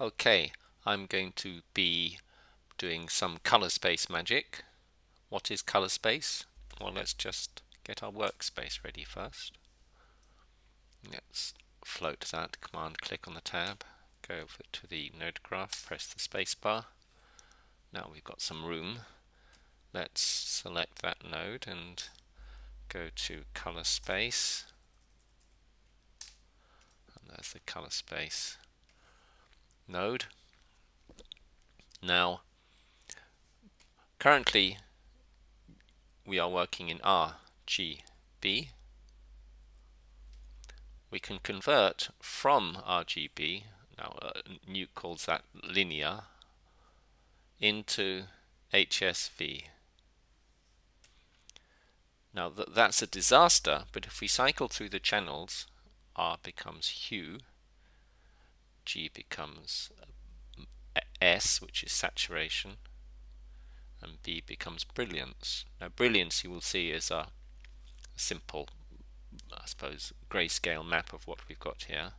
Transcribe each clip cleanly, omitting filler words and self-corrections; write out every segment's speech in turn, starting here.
Okay, I'm going to be doing some color space magic. What is color space? Well, let's just get our workspace ready first. Let's float that, command click on the tab, go over to the node graph, press the space bar. Now we've got some room. Let's select that node and go to color space. And there's the color space node. Now, currently we are working in RGB. We can convert from RGB, now Nuke calls that linear, into HSV. Now that's a disaster, but if we cycle through the channels, R becomes hue, G becomes S, which is saturation, and B becomes brilliance. Now brilliance, you will see, is a simple, I suppose, grayscale map of what we've got here.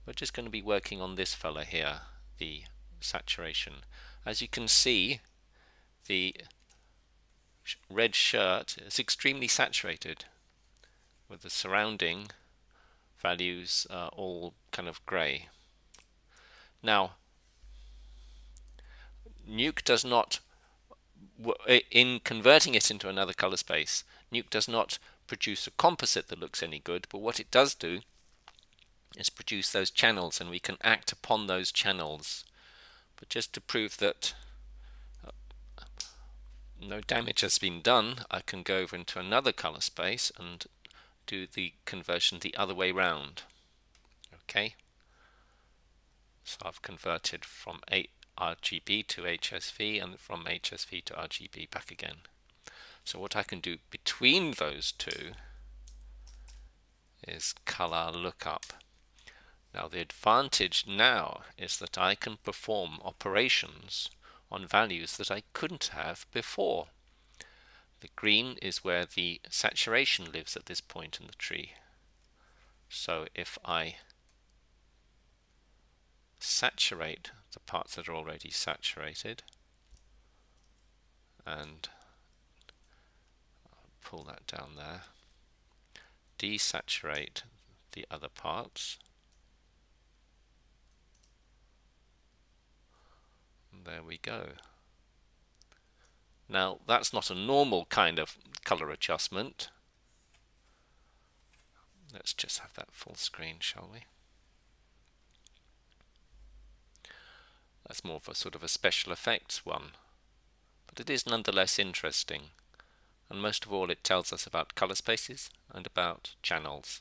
We're just going to be working on this fella here, the saturation. As you can see, the red shirt is extremely saturated, with the surrounding values all kind of grey. Now, Nuke does not, in converting it into another color space, Nuke does not produce a composite that looks any good, but what it does do is produce those channels, and we can act upon those channels. But just to prove that no damage has been done, I can go over into another color space and do the conversion the other way round. Okay, so I've converted from RGB to HSV and from HSV to RGB back again. So what I can do between those two is color lookup. Now the advantage now is that I can perform operations on values that I couldn't have before. The green is where the saturation lives at this point in the tree. So if I saturate the parts that are already saturated and pull that down there, desaturate the other parts, and there we go. Now that's not a normal kind of color adjustment. Let's just have that full screen, shall we? That's more of a sort of a special effects one, but it is nonetheless interesting, and most of all it tells us about color spaces and about channels.